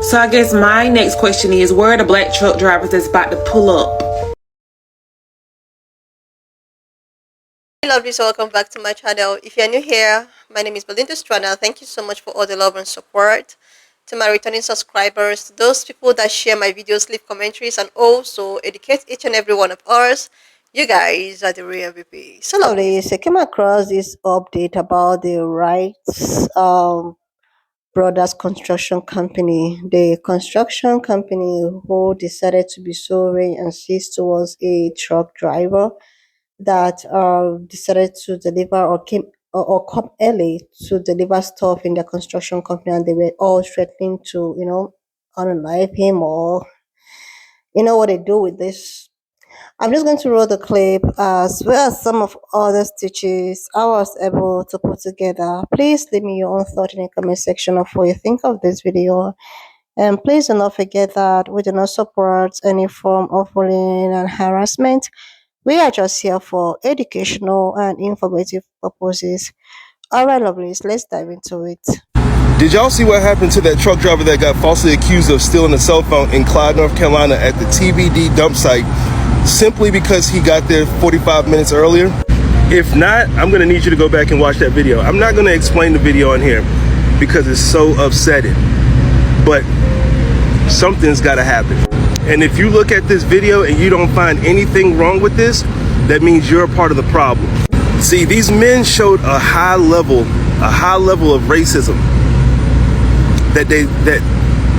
So I guess my next question is, where are the black truck drivers that's about to pull up? Hey lovelies, welcome back to my channel. If you're new here, my name is Belinda Strana. Thank you so much for all the love and support. To my returning subscribers, to those people that share my videos, leave commentaries, and also educate each and every one of us, you guys are the real MVP. So lovelies, I came across this update about the Rights Brothers Construction Company. The construction company who decided to be so rain and cease towards a truck driver that decided to deliver or came or come early to deliver stuff in their construction company, and they were all threatening to, unalive him, or what they do with this. I'm just going to roll the clip as well as some of other stitches I was able to put together. Please leave me your own thought in the comment section of what you think of this video. And please do not forget that we do not support any form of bullying and harassment. We are just here for educational and informative purposes. Alright lovelies, let's dive into it. Did y'all see what happened to that truck driver that got falsely accused of stealing a cell phone in Clyde, North Carolina at the TBD dump site simply because he got there 45 minutes earlier? If not, I'm gonna need you to go back and watch that video. I'm not gonna explain the video on here because it's so upsetting, but something's gotta happen. And if you look at this video and you don't find anything wrong with this, that means you're a part of the problem. See, these men showed a high level of racism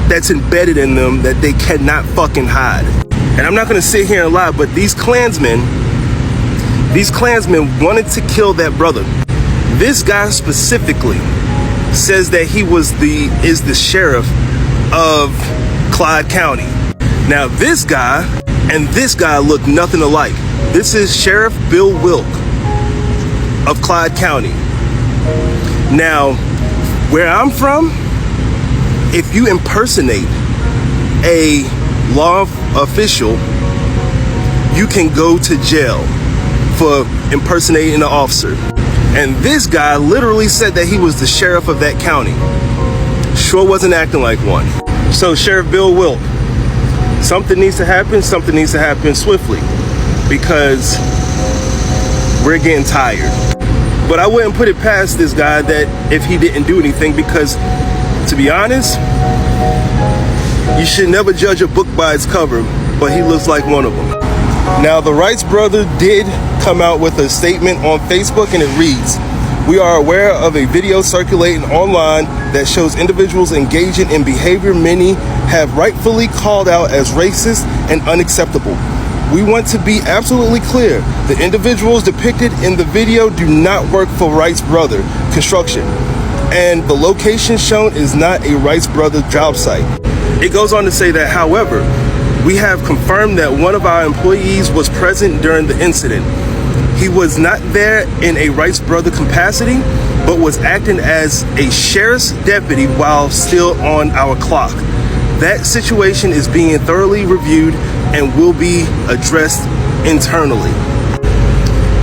that's embedded in them that they cannot fucking hide. And I'm not gonna sit here and lie, but these Klansmen wanted to kill that brother. This guy specifically says that he is the sheriff of Clyde County. Now this guy and this guy look nothing alike. This is Sheriff Bill Wilk of Clyde County. Now, where I'm from, if you impersonate a law official, you can go to jail for impersonating an officer. And this guy literally said that he was the sheriff of that county. Sure wasn't acting like one. So Sheriff Bill Wilk, something needs to happen swiftly, because we're getting tired. But I wouldn't put it past this guy that if he didn't do anything, because to be honest, you should never judge a book by its cover, but he looks like one of them. Now, the Rights brother did come out with a statement on Facebook, and it reads, "We are aware of a video circulating online that shows individuals engaging in behavior many have rightfully called out as racist and unacceptable. We want to be absolutely clear. The individuals depicted in the video do not work for Rights Brother Construction, and the location shown is not a Rights Brother job site." It goes on to say that, however, we have confirmed that one of our employees was present during the incident. He was not there in a Rights Brother capacity, but was acting as a sheriff's deputy while still on our clock. That situation is being thoroughly reviewed and will be addressed internally.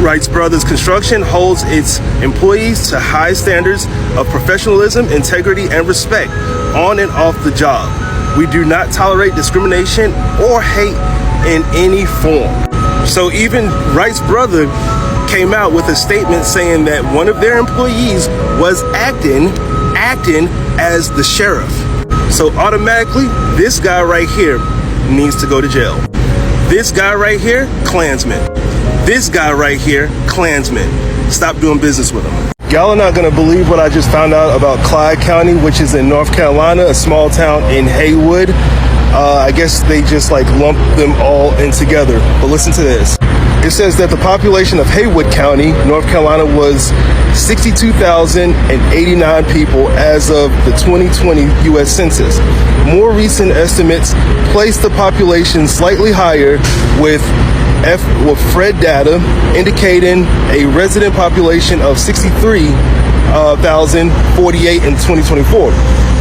Rights Brothers Construction holds its employees to high standards of professionalism, integrity, and respect on and off the job. We do not tolerate discrimination or hate in any form. So even Rights Brother came out with a statement saying that one of their employees was acting as the sheriff. So automatically, this guy right here needs to go to jail. This guy right here, Klansman. This guy right here, Klansman. Stop doing business with him. Y'all are not gonna believe what I just found out about Clyde County, which is in North Carolina, a small town in Haywood. I guess they just like lumped them all in together. But listen to this. It says that the population of Haywood County, North Carolina, was 62,089 people as of the 2020 U.S. Census. More recent estimates place the population slightly higher, with Fred data indicating a resident population of 63,048 in 2024.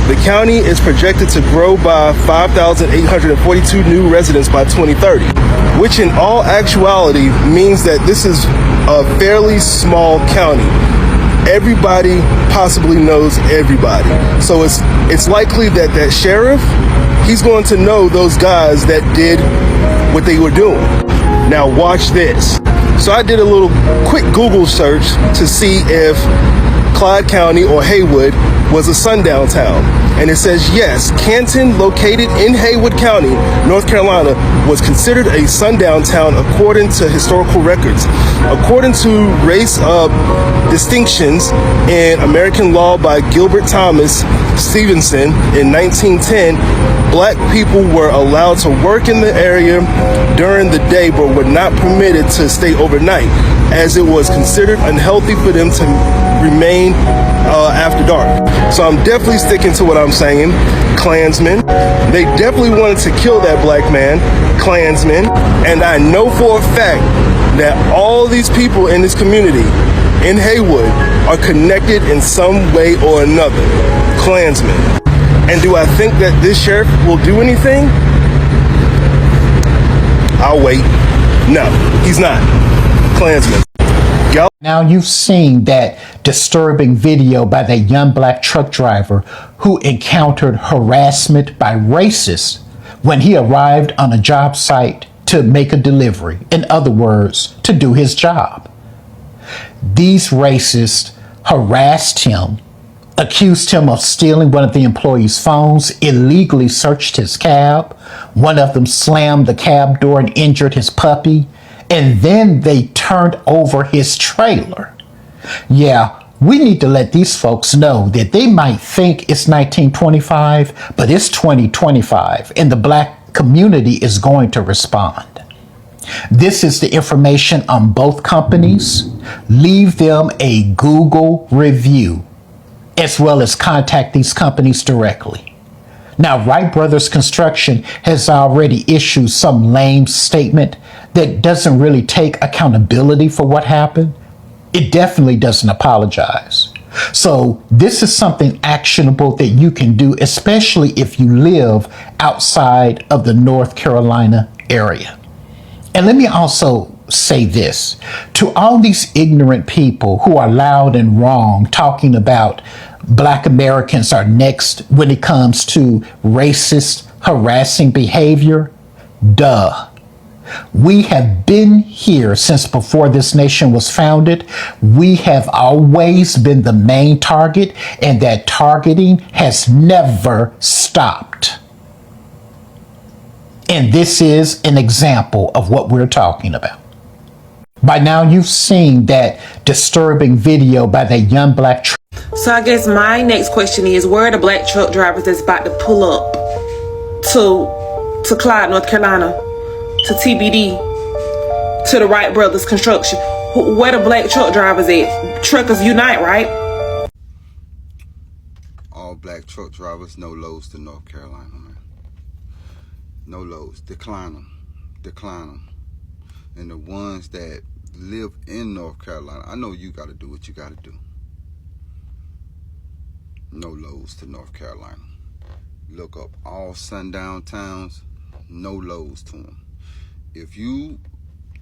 The county is projected to grow by 5,842 new residents by 2030, which in all actuality means that this is a fairly small county. Everybody possibly knows everybody. So it's likely that that sheriff he's going to know those guys that did what they were doing. Now watch this. So I did a little quick Google search to see if Clyde County or Haywood was a sundown town. And it says, yes, Canton, located in Haywood County, North Carolina, was considered a sundown town according to historical records. According to race distinctions in American law by Gilbert Thomas Stevenson in 1910, black people were allowed to work in the area during the day but were not permitted to stay overnight, as it was considered unhealthy for them to remain after dark. So I'm definitely sticking to what I'm saying. Klansmen, they definitely wanted to kill that black man. Klansmen, and I know for a fact that all these people in this community in Haywood are connected in some way or another. Klansmen. And do I think that this sheriff will do anything? I'll wait. No, he's not. Klansmen. Now you've seen that disturbing video by that young black truck driver who encountered harassment by racists when he arrived on a job site to make a delivery. In other words, to do his job. These racists harassed him, accused him of stealing one of the employees' phones, illegally searched his cab. One of them slammed the cab door and injured his puppy. And then they turned over his trailer. Yeah, we need to let these folks know that they might think it's 1925, but it's 2025, and the black community is going to respond. This is the information on both companies. Leave them a Google review, as well as contact these companies directly. Now, Wright Brothers Construction has already issued some lame statement that doesn't really take accountability for what happened. It definitely doesn't apologize. So this is something actionable that you can do, especially if you live outside of the North Carolina area. And let me also say this to all these ignorant people who are loud and wrong talking about Black Americans are next when it comes to racist, harassing behavior. Duh. We have been here since before this nation was founded. We have always been the main target, and that targeting has never stopped. And this is an example of what we're talking about. By now, you've seen that disturbing video by that young black So I guess my next question is, where are the black truck drivers that's about to pull up to Clyde, North Carolina, to TBD, to the Wright Brothers Construction? Where the black truck drivers at? Truckers Unite, right? All black truck drivers, no loads to North Carolina, man. No loads. Decline them. Decline them. And the ones that live in North Carolina, I know you got to do what you got to do. No loads to North Carolina. Look up all sundown towns, no loads to them. If you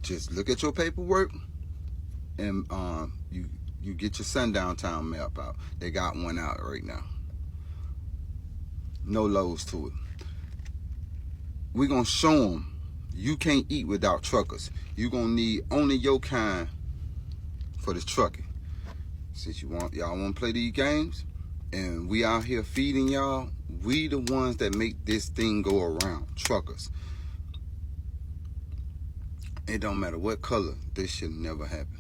just look at your paperwork and you get your sundown town map out. They got one out right now. No loads to it. We're going to show them you can't eat without truckers. You're going to need only your kind for the trucking. Since y'all want to play these games, and we out here feeding y'all, we the ones that make this thing go around. Truckers. It don't matter what color, this should never happen.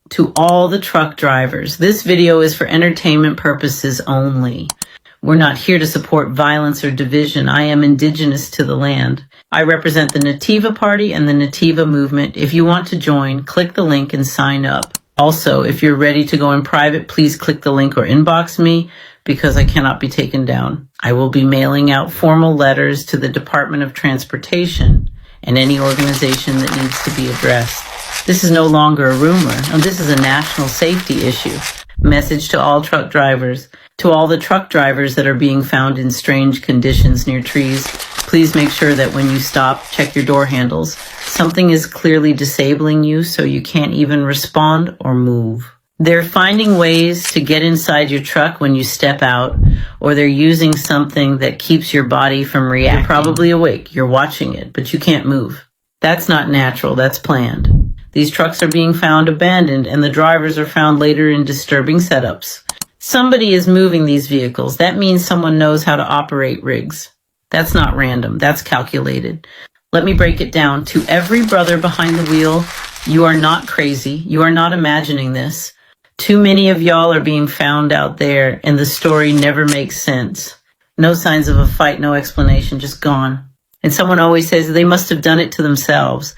To all the truck drivers, this video is for entertainment purposes only. We're not here to support violence or division. I am indigenous to the land. I represent the Nativa Party and the Nativa movement. If you want to join, click the link and sign up. Also, if you're ready to go in private, please click the link or inbox me because I cannot be taken down. I will be mailing out formal letters to the Department of Transportation and any organization that needs to be addressed. This is no longer a rumor, and this is a national safety issue. Message to all truck drivers. To all the truck drivers that are being found in strange conditions near trees, please make sure that when you stop, check your door handles. Something is clearly disabling you so you can't even respond or move. They're finding ways to get inside your truck when you step out, or they're using something that keeps your body from reacting. You're probably awake, you're watching it, but you can't move. That's not natural, that's planned. These trucks are being found abandoned, and the drivers are found later in disturbing setups. Somebody is moving these vehicles. That means someone knows how to operate rigs. That's not random, that's calculated. Let me break it down. To every brother behind the wheel, you are not crazy. You are not imagining this. Too many of y'all are being found out there, and the story never makes sense. No signs of a fight, no explanation, just gone. And someone always says they must have done it to themselves.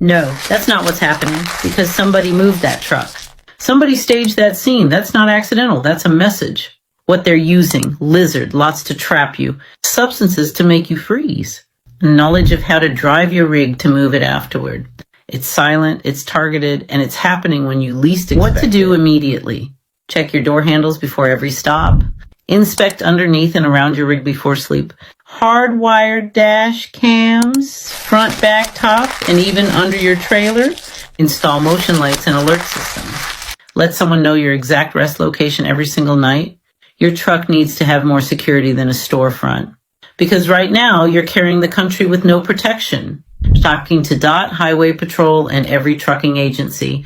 No, that's not what's happening, because somebody moved that truck. Somebody staged that scene. That's not accidental. That's a message. What they're using: lizard, lots to trap you, substances to make you freeze, knowledge of how to drive your rig to move it afterward. It's silent, it's targeted, and it's happening when you least expect it. What to do immediately: check your door handles before every stop. Inspect underneath and around your rig before sleep. Hardwired dash cams, front, back, top, and even under your trailer. Install motion lights and alert systems. Let someone know your exact rest location every single night. Your truck needs to have more security than a storefront. Because right now, you're carrying the country with no protection. Talking to DOT, Highway Patrol, and every trucking agency.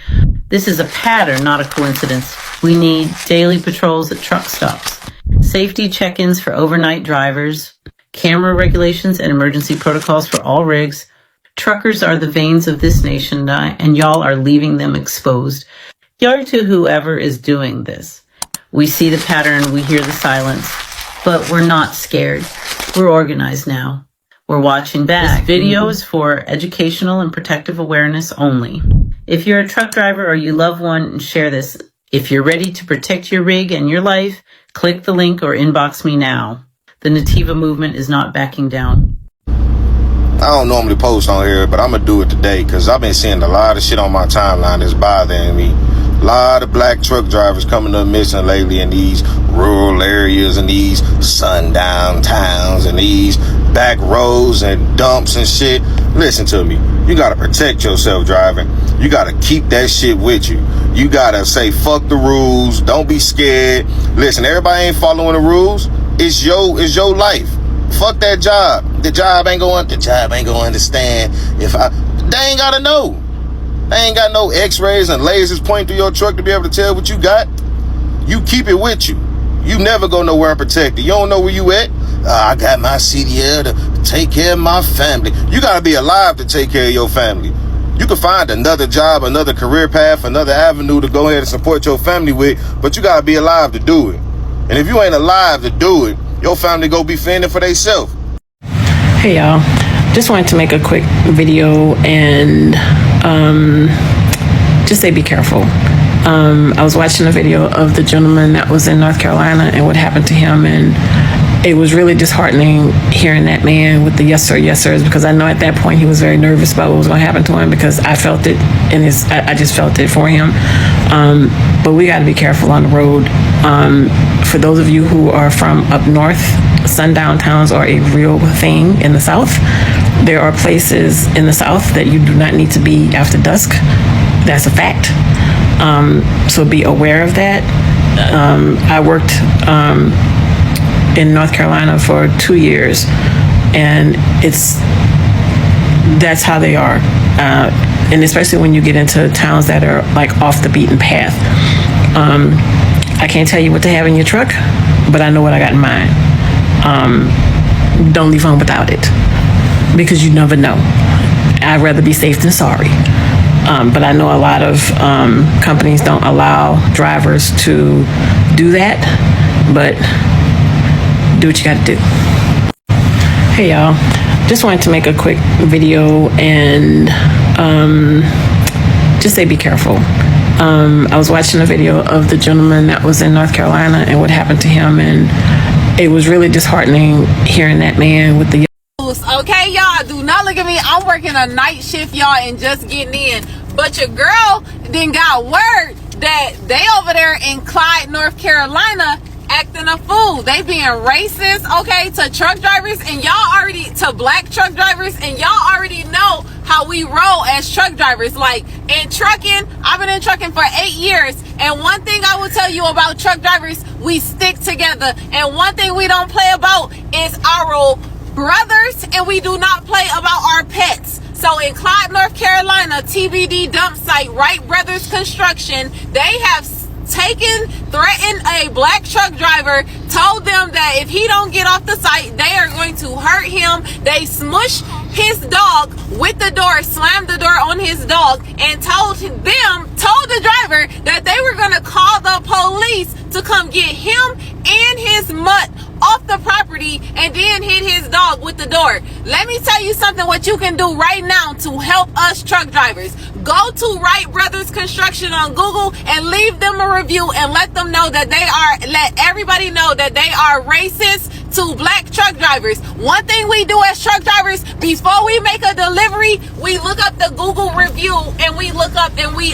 This is a pattern, not a coincidence. We need daily patrols at truck stops, safety check-ins for overnight drivers, camera regulations and emergency protocols for all rigs. Truckers are the veins of this nation, and y'all are leaving them exposed. Y'all to whoever is doing this. We see the pattern, we hear the silence, but we're not scared. We're organized now. We're watching back. This video is for educational and protective awareness only. If you're a truck driver or you love one, share this. If you're ready to protect your rig and your life, click the link or inbox me now. The Nativa movement is not backing down. I don't normally post on here, but I'm gonna do it today because I've been seeing a lot of shit on my timeline that's bothering me. A lot of black truck drivers coming up missing lately in these rural areas and these sundown towns and these back roads and dumps and shit. Listen to me. You gotta protect yourself driving. You gotta keep that shit with you. You gotta say fuck the rules. Don't be scared. Listen, everybody ain't following the rules. It's your life. Fuck that job. The job ain't gonna understand if they ain't gotta know. They ain't got no x-rays and lasers pointing through your truck to be able to tell what you got. You keep it with you. You never go nowhere unprotected. You don't know where you at. I got my CDL to take care of my family. You gotta be alive to take care of your family. You can find another job, another career path, another avenue to go ahead and support your family with, but you gotta be alive to do it. And if you ain't alive to do it, your family go be fending for themselves. Hey y'all, just wanted to make a quick video and just say be careful. I was watching a video of the gentleman that was in North Carolina and what happened to him, and it was really disheartening hearing that man with the yes sirs, because I know at that point he was very nervous about what was going to happen to him, because I felt it in his, I just felt it for him. But we got to be careful on the road. For those of you who are from up north, sundown towns are a real thing in the South. There are places in the South that you do not need to be after dusk. That's a fact. So be aware of that. I worked in North Carolina for 2 years, and that's how they are. And especially when you get into towns that are like off the beaten path. I can't tell you what to have in your truck, but I know what I got in mine. Don't leave home without it, because you never know. I'd rather be safe than sorry. But I know a lot of companies don't allow drivers to do that, but do what you gotta do. Hey y'all, just wanted to make a quick video and just say be careful. I was watching a video of the gentleman that was in North Carolina and what happened to him, and it was really disheartening hearing that man with the... Okay, y'all, do not look at me. I'm working a night shift, y'all, and just getting in. But your girl then got word that they over there in Clyde, North Carolina, acting a fool. They being racist, okay, to truck drivers, and y'all already, to black truck drivers, and y'all already know how we roll as truck drivers. Like in trucking, I've been in trucking for 8 years, and one thing I will tell you about truck drivers, we stick together. And one thing we don't play about is our brothers, and we do not play about our pets. So in Clyde, North Carolina, TBD dump site, Wright Brothers Construction, they have threatened a black truck driver, told them that if he don't get off the site, they are going to hurt him. They smushed his dog with the door, slammed the door on his dog, and told the driver that they were going to call the police to come get him and his mutt off the property, and then hit his dog with the door. Let me tell you something what you can do right now to help us truck drivers. Go to Wright Brothers Construction on Google and leave them a review and let everybody know that they are racist to black truck drivers. One thing we do as truck drivers, before we make a delivery, we look up the Google review, and we look up and we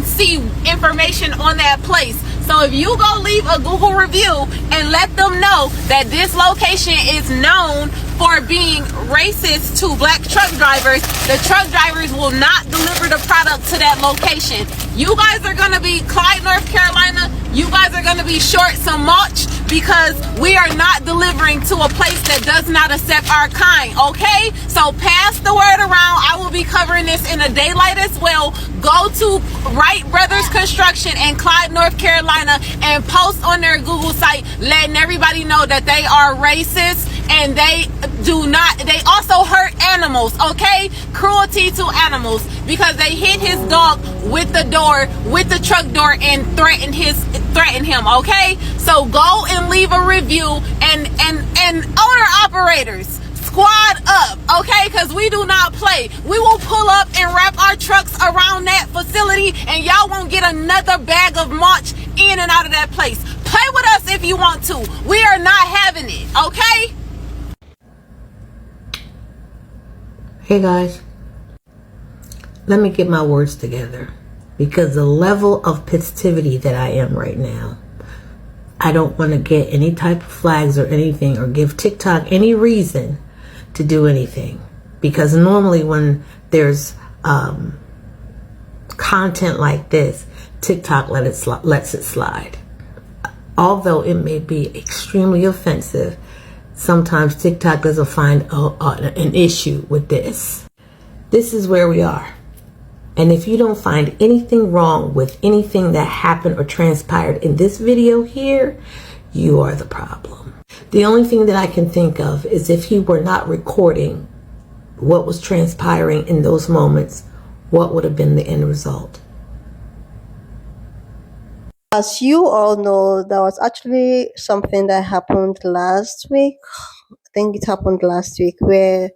see information on that place. So if you go leave a Google review and let them know that this location is known for being racist to black truck drivers, the truck drivers will not deliver the product to that location. You guys are going to be Clyde, North Carolina. You guys are going to be short some mulch because we are not delivering to a place that does not accept our kind, okay? So pass the word around. I will be covering this in a daylight as well. Go to Wright Brothers Construction in Clyde, North Carolina, and post on their Google site letting everybody know that they are racist, and they also hurt animals, okay? Cruelty to animals, because they hit his dog with the truck door and threatened him, okay? So go and leave a review, and owner operators, squad up, okay? Because we do not play. We will pull up and wrap our trucks around that facility, and y'all won't get another bag of mulch in and out of that place. Play with us if you want to. We are not having it, okay? Hey guys, let me get my words together, because the level of positivity that I am right now, I don't want to get any type of flags or anything, or give TikTok any reason to do anything, because normally when there's content like this, TikTok lets it slide. Although it may be extremely offensive, sometimes TikTok doesn't find an issue with this. This is where we are. And if you don't find anything wrong with anything that happened or transpired in this video here, you are the problem. The only thing that I can think of is if he were not recording what was transpiring in those moments, what would have been the end result? As you all know, there was actually something that happened last week. I think it happened last week, where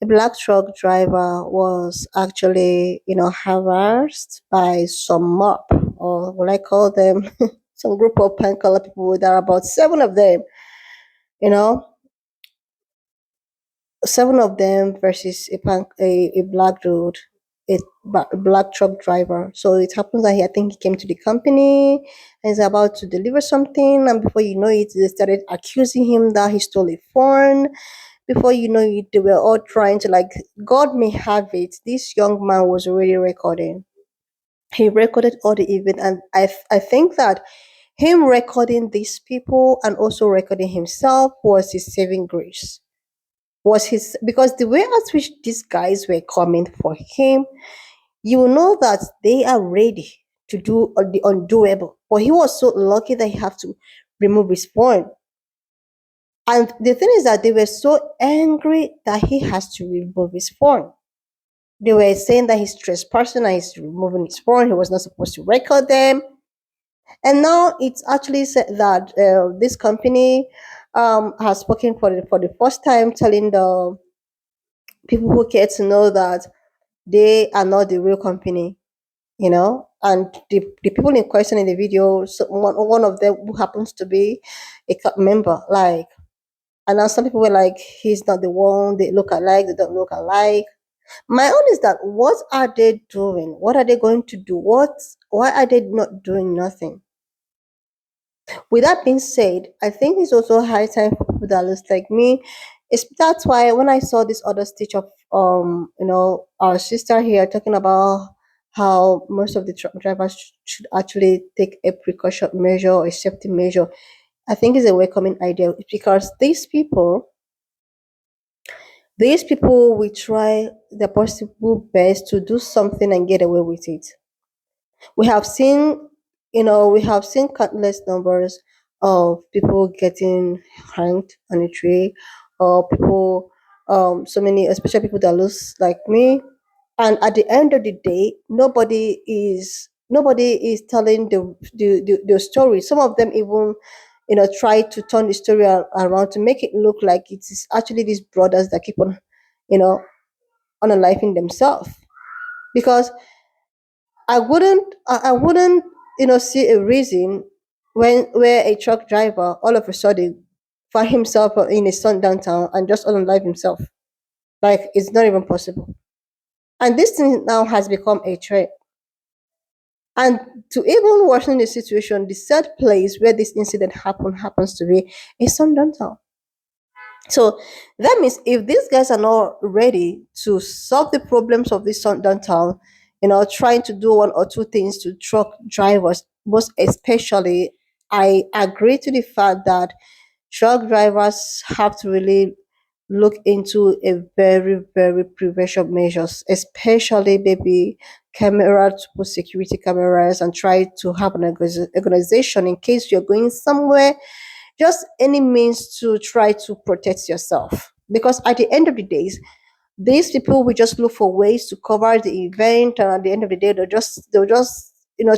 a black truck driver was actually, harassed by some mob, or what I call them, some group of pink color people. There are about 7 of them, 7 of them versus a black dude, a black truck driver. So it happens that I think he came to the company and is about to deliver something, and before you know it, they started accusing him that he stole a phone. Before you know it, they were all trying to, God may have it, this young man was already recording. He recorded all the event, and I think that him recording these people and also recording himself was his saving grace. Because the way at which these guys were coming for him, you know that they are ready to do the undoable. But he was so lucky that he had to remove his phone. And the thing is that they were so angry that he has to remove his phone. They were saying that he's trespassing and he's removing his phone. He was not supposed to record them. And now it's actually said that this company has spoken for the first time, telling the people who care to know that they are not the real company, and the people in question in the video, so one of them who happens to be a member, and now some people were like, he's not the one, they look alike, they don't look alike. My own is that, what are they doing? What are they going to do? Why are they not doing nothing? With that being said, I think it's also high time for people that looks like me, That's why when I saw this other stitch of our sister here talking about how most of the truck drivers should actually take a precaution measure or a safety measure, I think is a welcoming idea, because these people will try their possible best to do something and get away with it. We have seen, we have seen countless numbers of people getting hanged on a tree, or people, so many, especially people that lose like me. And at the end of the day, nobody is telling the story. Some of them even, try to turn the story around to make it look like it is actually these brothers that keep on, you know, unaliving themselves. Because I wouldn't, see a reason where a truck driver all of a sudden find himself in a sundown town and just unalive himself. Like, it's not even possible. And this thing now has become a trend. And to even worsen the situation, the third place where this incident happens to be a sundown town. So that means if these guys are not ready to solve the problems of this sundown town, trying to do one or two things to truck drivers, most especially, I agree to the fact that truck drivers have to really look into a very, very prevention measures, especially maybe camera, to put security cameras, and try to have an organization in case you're going somewhere, just any means to try to protect yourself. Because at the end of the days, these people will just look for ways to cover the event, and at the end of the day, they'll just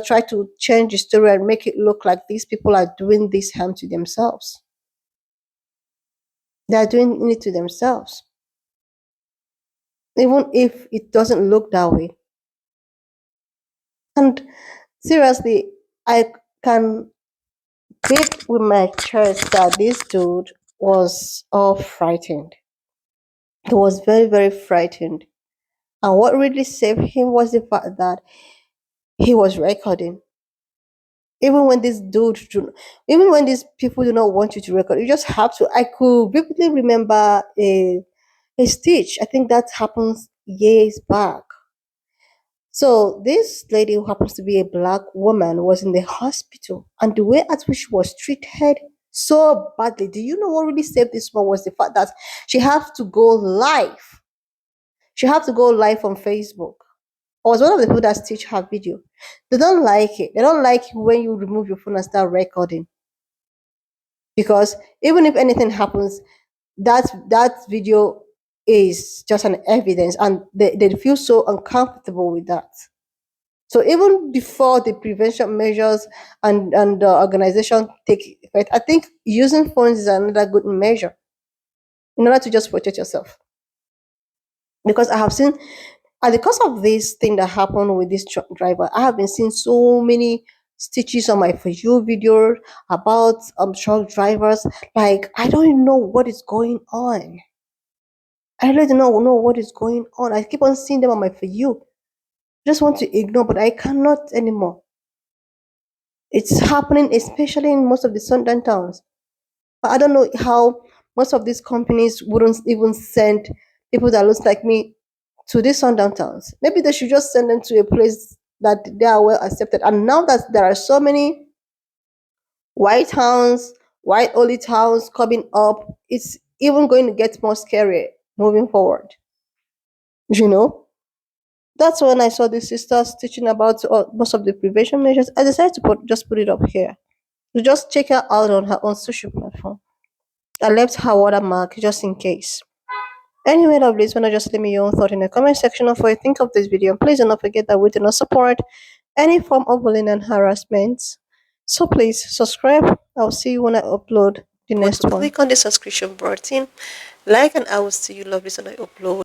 try to change the story and make it look like these people are doing this harm to themselves. They are doing it to themselves, even if it doesn't look that way. And seriously, I can beat with my chest that this dude was all frightened. He was very, very frightened. And what really saved him was the fact that he was recording. Even when even when these people do not want you to record, you just have to. I could vividly remember a stitch. I think that happens years back. So this lady, who happens to be a black woman, was in the hospital, and the way at which she was treated so badly. Do you know what really saved this woman was the fact that she had to go live. She had to go live on Facebook. I was one of the people that stitch her video. They don't like it. They don't like it when you remove your phone and start recording. Because even if anything happens, that video is just an evidence, and they feel so uncomfortable with that. So even before the prevention measures and the organization take effect, I think using phones is another good measure in order to just protect yourself. Because I have seen, and because of this thing that happened with this truck driver, I have been seeing so many stitches on my For You video about truck drivers. Like, I don't even know what is going on. I really don't know what is going on. I keep on seeing them on my For You. I just want to ignore, but I cannot anymore. It's happening, especially in most of the sundown towns. But I don't know how most of these companies wouldn't even send people that looks like me to these sundown towns. Maybe they should just send them to a place that they are well accepted. And now that there are so many white towns, white only towns coming up, it's even going to get more scary moving forward. You know? That's when I saw this sister teaching about most of the prevention measures. I decided to just put it up here. You just check her out on her own social platform. I left her watermark just in case. Anyway, lovelies, wanna just leave me your own thought in the comment section of what you think of this video. Please do not forget that we do not support any form of bullying and harassment. So please subscribe. I'll see you when I upload the next one. Click on the subscription button, like, and I will see you lovelies when I upload.